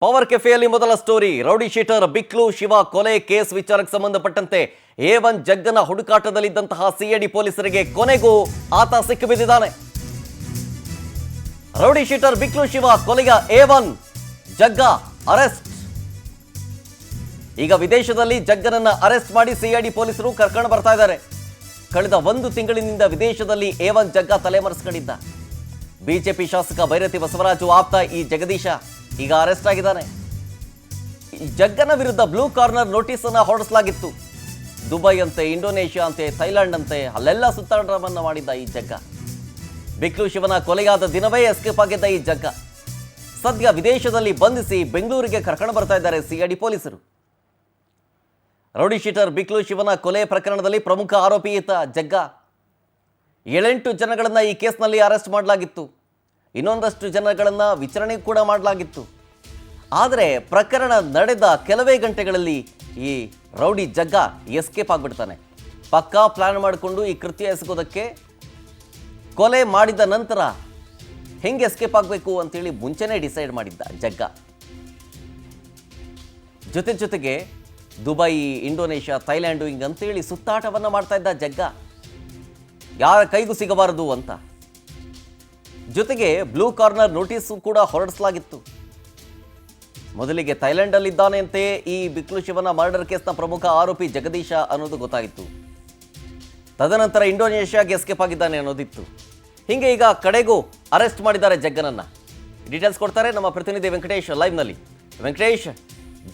Power ಕೆಫೆಯಲ್ಲಿ ಮೊದಲ story. Rowdy sheeter Biklu Shiva ಕೊಲೆ case ವಿಚಾರಕ್ಕೆ ಸಂಬಂಧಪಟ್ಟಂತೆ A1 ಜಗ್ಗನ ಹುಡುಕಾಟದಲ್ಲಿದ್ದಂತಹ ಸಿಐಡಿ ಪೊಲೀಸರಿಗೆ ಕೊನೆಗೂ ಆತ ಸಿಕ್ಕಿಬಿದ್ದಿದ್ದಾನೆ. ರೌಡಿ ಶೀಟರ್ ಬಿಕ್ಲು ಶಿವ ಕೊಲೆಗ A1 ಜಗ್ಗ ಅರೆಸ್ಟ್. ಈಗ ವಿದೇಶದಲ್ಲಿ ಜಗ್ಗನನ್ನ ಅರೆಸ್ಟ್ ಮಾಡಿ ಸಿಐಡಿ ಪೊಲೀಸರು ಕರ್ಕೊಂಡು ಬರ್ತಾ ಇದ್ದಾರೆ. ಕಳೆದ 1 ತಿಂಗಳಿನಿಂದ ವಿದೇಶದಲ್ಲಿ A1 ಜಗ್ಗ ತಲೆಮರೆಸಿಕೊಂಡಿದ್ದ. ಬಿಜೆಪಿ ಶಾಸಕ ಭೈರತಿ ಬಸವರಾಜು ಆಪ್ತ ಈ ಜಗದೀಶ ಈಗ ಅರೆಸ್ಟ್ ಆಗಿದ್ದಾನೆ. ಈ ಜಗ್ಗನ ವಿರುದ್ಧ ಬ್ಲೂ ಕಾರ್ನರ್ ನೋಟಿಸ್ ಅನ್ನ ಹೊರಡಿಸಲಾಗಿತ್ತು. ದುಬೈ ಅಂತೆ, ಇಂಡೋನೇಷ್ಯಾ ಅಂತೆ, ಥೈಲ್ಯಾಂಡ್ ಅಂತೆ ಅಲ್ಲೆಲ್ಲ ಸುತ್ತಾಟವನ್ನ ಮಾಡಿದ್ದ ಈ ಜಗ್ಗ. ಬಿಕ್ಲು ಶಿವನ ಕೊಲೆಯಾದ ದಿನವೇ ಎಸ್ಕೇಪ್ ಆಗಿದ್ದ ಈ ಜಗ್ಗ ಸದ್ಯ ವಿದೇಶದಲ್ಲಿ ಬಂಧಿಸಿ ಬೆಂಗಳೂರಿಗೆ ಕರ್ಕೊಂಡು ಬರ್ತಾ ಇದ್ದಾರೆ ಸಿಐಡಿ ಪೊಲೀಸರು. ರೌಡಿ ಶೀಟರ್ ಬಿಕ್ಲು ಶಿವನ ಕೊಲೆ ಪ್ರಕರಣದಲ್ಲಿ ಪ್ರಮುಖ ಆರೋಪಿ ಈತ ಜಗ್ಗ. 7-8 ಜನಗಳನ್ನ ಈ ಕೇಸ್ನಲ್ಲಿ ಅರೆಸ್ಟ್ ಮಾಡಲಾಗಿತ್ತು. ಇನ್ನೊಂದಷ್ಟು ಜನಗಳನ್ನ ವಿಚಾರಣೆ ಕೂಡ ಮಾಡಲಾಗಿತ್ತು. ಆದರೆ ಪ್ರಕರಣ ನಡೆದ ಕೆಲವೇ ಗಂಟೆಗಳಲ್ಲಿ ಈ ರೌಡಿ ಜಗ್ಗ ಎಸ್ಕೇಪ್ ಆಗಿಬಿಡ್ತಾನೆ. ಪಕ್ಕಾ ಪ್ಲಾನ್ ಮಾಡಿಕೊಂಡು ಈ ಕೃತ್ಯ ಎಸಗೋದಕ್ಕೆ ಕೊಲೆ ಮಾಡಿದ ನಂತರ ಹೆಂಗೆ ಎಸ್ಕೇಪ್ ಆಗಬೇಕು ಅಂತೇಳಿ ಮುಂಚೆನೇ ಡಿಸೈಡ್ ಮಾಡಿದ್ದ ಜಗ್ಗ. ಜೊತೆಗೆ ದುಬೈ, ಇಂಡೋನೇಷ್ಯಾ, ಥೈಲ್ಯಾಂಡು ಹಿಂಗಂತೇಳಿ ಸುತ್ತಾಟವನ್ನು ಮಾಡ್ತಾ ಇದ್ದ ಜಗ್ಗ, ಯಾರ ಕೈಗೂ ಸಿಗಬಾರದು ಅಂತ. ಜೊತೆಗೆ ಬ್ಲೂ ಕಾರ್ನರ್ ನೋಟಿಸ್ ಕೂಡ ಹೊರಡಿಸಲಾಗಿತ್ತು. ಮೊದಲಿಗೆ ಥೈಲ್ಯಾಂಡಲ್ಲಿದ್ದಾನೆಂತೆ ಈ ಬಿಕ್ಲು ಶಿವನ ಮರ್ಡರ್ ಕೇಸ್ನ ಪ್ರಮುಖ ಆರೋಪಿ ಜಗದೀಶ ಅನ್ನೋದು ಗೊತ್ತಾಗಿತ್ತು. ತದನಂತರ ಇಂಡೋನೇಷ್ಯಾಗೆ ಎಸ್ಕೇಪ್ ಆಗಿದ್ದಾನೆ ಅನ್ನೋದಿತ್ತು. ಹೀಗೆ ಈಗ ಕಡೆಗೂ ಅರೆಸ್ಟ್ ಮಾಡಿದ್ದಾರೆ ಜಗ್ಗನನ್ನ. ಡೀಟೇಲ್ಸ್ ಕೊಡ್ತಾರೆ ನಮ್ಮ ಪ್ರತಿನಿಧಿ ವೆಂಕಟೇಶ್ ಲೈವ್ನಲ್ಲಿ. ವೆಂಕಟೇಶ್,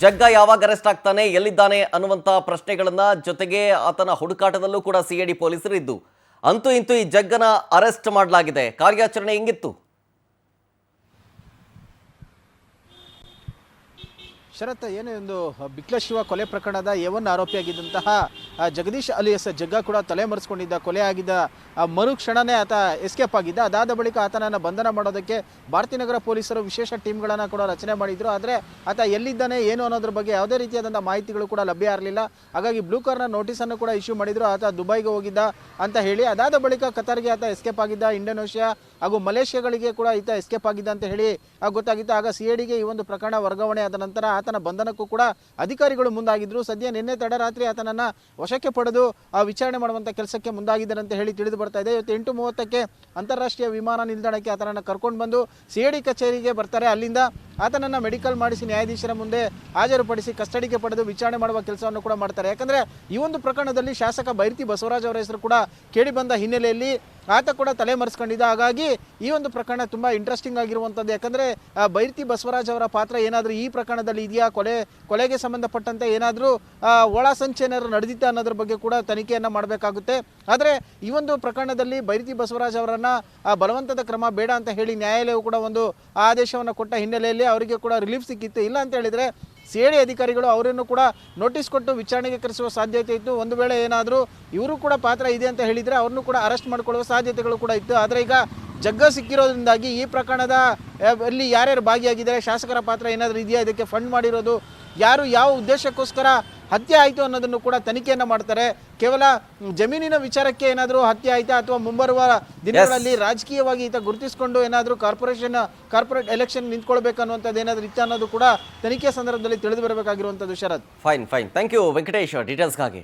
ಜಗ್ಗ ಯಾವಾಗ ಅರೆಸ್ಟ್ ಆಗ್ತಾನೆ, ಎಲ್ಲಿದ್ದಾನೆ ಅನ್ನುವಂಥ ಪ್ರಶ್ನೆಗಳನ್ನ, ಜೊತೆಗೆ ಆತನ ಹುಡುಕಾಟದಲ್ಲೂ ಕೂಡ ಸಿಐಡಿ ಪೊಲೀಸರು ಇದ್ದು ಅಂತೂ ಇಂತೂ ಈ ಜಗ್ಗನ ಅರೆಸ್ಟ್ ಮಾಡಲಾಗಿದೆ. ಕಾರ್ಯಾಚರಣೆ ಹೆಂಗಿತ್ತು? ಶರತ್, ಏನೇ ಒಂದು ಬಿಕ್ಲ ಶಿವ ಕೊಲೆ ಪ್ರಕರಣದ A1 ಆರೋಪಿಯಾಗಿದ್ದಂತಹ ಜಗದೀಶ್ ಅಲಿಯಸ್ ಜಗ್ಗ ಕೂಡ ತಲೆಮರೆಸಿಕೊಂಡಿದ್ದ. ಕೊಲೆ ಆಗಿದ್ದ ಮರುಕ್ಷಣನೇ ಆತ ಎಸ್ಕೇಪ್ ಆಗಿದ್ದ. ಅದಾದ ಬಳಿಕ ಆತನನ್ನು ಬಂಧನ ಮಾಡೋದಕ್ಕೆ ಭಾರತೀನಗರ ಪೊಲೀಸರು ವಿಶೇಷ ಟೀಮ್ಗಳನ್ನು ಕೂಡ ರಚನೆ ಮಾಡಿದ್ರು. ಆದರೆ ಆತ ಎಲ್ಲಿದ್ದಾನೆ ಏನು ಅನ್ನೋದ್ರ ಬಗ್ಗೆ ಯಾವುದೇ ರೀತಿಯಾದಂಥ ಮಾಹಿತಿಗಳು ಕೂಡ ಲಭ್ಯ ಇರಲಿಲ್ಲ. ಹಾಗಾಗಿ ಬ್ಲೂ ಕಾರ್ನರ್ ನೋಟಿಸನ್ನು ಕೂಡ ಇಶ್ಯೂ ಮಾಡಿದ್ರು. ಆತ ದುಬೈಗೆ ಹೋಗಿದ್ದ ಅಂತ ಹೇಳಿ. ಅದಾದ ಬಳಿಕ ಕತಾರ್ಗೆ ಆತ ಎಸ್ಕೇಪ್ ಆಗಿದ್ದ. ಇಂಡೋನೇಷ್ಯಾ ಹಾಗೂ ಮಲೇಷ್ಯಾಗಳಿಗೆ ಕೂಡ ಈತ ಎಸ್ಕೇಪ್ ಆಗಿದ್ದ ಅಂತ ಹೇಳಿ ಗೊತ್ತಾಗಿತ್ತು. ಆಗ ಸಿಐಡಿಗೆ ಈ ಒಂದು ಪ್ರಕರಣ ವರ್ಗಾವಣೆ ಆದ ನಂತರ ಆತನ ಬಂಧನಕ್ಕೂ ಕೂಡ ಅಧಿಕಾರಿಗಳು ಮುಂದಾಗಿದ್ರು. ಸದ್ಯ ನಿನ್ನೆ ತಡರಾತ್ರಿ ಆತನನ್ನ ವಶಕ್ಕೆ ಪಡೆದು ವಿಚಾರಣೆ ಮಾಡುವಂತ ಕೆಲಸಕ್ಕೆ ಮುಂದಾಗಿದ್ದಾರೆ ಅಂತ ಹೇಳಿ ತಿಳಿದು ಬರ್ತಾ ಇದೆ. ಇವತ್ತು 8:30ಕ್ಕೆ ಅಂತಾರಾಷ್ಟ್ರೀಯ ವಿಮಾನ ನಿಲ್ದಾಣಕ್ಕೆ ಆತನನ್ನ ಕರ್ಕೊಂಡು ಬಂದು ಸಿಐಡಿ ಕಚೇರಿಗೆ ಬರ್ತಾರೆ. ಅಲ್ಲಿಂದ ಆತನನ್ನ ಮೆಡಿಕಲ್ ಮಾಡಿಸಿ ನ್ಯಾಯಾಧೀಶರ ಮುಂದೆ ಹಾಜರುಪಡಿಸಿ ಕಸ್ಟಡಿಗೆ ಪಡೆದು ವಿಚಾರಣೆ ಮಾಡುವ ಕೆಲಸವನ್ನು ಕೂಡ ಮಾಡ್ತಾರೆ. ಯಾಕಂದ್ರೆ ಈ ಒಂದು ಪ್ರಕರಣದಲ್ಲಿ ಶಾಸಕ ಭೈರತಿ ಬಸವರಾಜ್ ಅವರ ಹೆಸರು ಕೂಡ ಕೇಳಿ ಬಂದ ಹಿನ್ನೆಲೆಯಲ್ಲಿ ಆತ ಕೂಡ ತಲೆಮರೆಸ್ಕೊಂಡಿದ್ದ. ಹಾಗಾಗಿ ಈ ಒಂದು ಪ್ರಕರಣ ತುಂಬಾ ಇಂಟ್ರೆಸ್ಟಿಂಗ್ ಆಗಿರುವಂಥದ್ದು. ಯಾಕಂದ್ರೆ ಭೈರತಿ ಬಸವರಾಜ್ ಅವರ ಪಾತ್ರ ಏನಾದರೂ ಈ ಪ್ರಕರಣದಲ್ಲಿ ಇದೆಯಾ, ಕೊಲೆಗೆ ಸಂಬಂಧಪಟ್ಟಂತೆ ಏನಾದರೂ ಒಳ ಸಂಚು ಏನಾದರೂ ನಡೆದಿತ್ತ ಅನ್ನೋದ್ರ ಬಗ್ಗೆ ಕೂಡ ತನಿಖೆಯನ್ನು ಮಾಡಬೇಕಾಗುತ್ತೆ. ಆದರೆ ಈ ಒಂದು ಪ್ರಕರಣದಲ್ಲಿ ಭೈರತಿ ಬಸವರಾಜ್ ಅವರನ್ನ ಬಲವಂತದ ಕ್ರಮ ಬೇಡ ಅಂತ ಹೇಳಿ ನ್ಯಾಯಾಲಯವು ಕೂಡ ಒಂದು ಆದೇಶವನ್ನು ಕೊಟ್ಟ ಹಿನ್ನೆಲೆಯಲ್ಲಿ ಅವರಿಗೆ ಕೂಡ ರಿಲೀಫ್ ಸಿಕ್ಕಿತ್ತು. ಇಲ್ಲ ಅಂತ ಹೇಳಿದ್ರೆ ಸಿಐಡಿ ಅಧಿಕಾರಿಗಳು ಅವರನ್ನು ಕೂಡ ನೋಟಿಸ್ ಕೊಟ್ಟು ವಿಚಾರಣೆಗೆ ಕರೆಸುವ ಸಾಧ್ಯತೆ ಇತ್ತು. ಒಂದು ವೇಳೆ ಏನಾದರೂ ಇವರು ಕೂಡ ಪಾತ್ರ ಇದೆ ಅಂತ ಹೇಳಿದರೆ ಅವ್ರನ್ನೂ ಕೂಡ ಅರೆಸ್ಟ್ ಮಾಡಿಕೊಳ್ಳುವ ಸಾಧ್ಯತೆಗಳು ಕೂಡ ಇತ್ತು. ಆದರೆ ಈಗ ಜಗ್ಗ ಸಿಕ್ಕಿರೋದ್ರಿಂದಾಗಿ ಈ ಪ್ರಕರಣದ ಅಲ್ಲಿ ಯಾರ್ಯಾರು ಭಾಗಿಯಾಗಿದ್ದಾರೆ, ಶಾಸಕರ ಪಾತ್ರ ಏನಾದರೂ ಇದೆಯಾ, ಇದಕ್ಕೆ ಫಂಡ್ ಮಾಡಿರೋದು ಯಾರು, ಯಾವ ಉದ್ದೇಶಕ್ಕೋಸ್ಕರ ಹತ್ಯೆ ಆಯಿತು ಅನ್ನೋದನ್ನು ಕೂಡ ತನಿಖೆಯನ್ನು ಮಾಡ್ತಾರೆ. ಕೇವಲ ಜಮೀನಿನ ವಿಚಾರಕ್ಕೆ ಏನಾದರೂ ಹತ್ಯೆ ಆಯಿತಾ ಅಥವಾ ಮುಂಬರುವ ದಿನಗಳಲ್ಲಿ ರಾಜಕೀಯವಾಗಿ ಈತ ಗುರುತಿಸಿಕೊಂಡು ಏನಾದರೂ ಕಾರ್ಪೊರೇಟ್ ಎಲೆಕ್ಷನ್ ನಿಂತ್ಕೊಳ್ಬೇಕು ಅನ್ನುವಂಥದ್ದು ಏನಾದರೂ ಇತ್ತು ಅನ್ನೋದು ಕೂಡ ತನಿಖೆ ಸಂದರ್ಭದಲ್ಲಿ ತಿಳಿದು ಬರಬೇಕಾಗಿರುವಂಥದ್ದು. Sharath, fine. Thank you Venkatesh ಡೀಟೇಲ್ಸ್ಗಾಗಿ.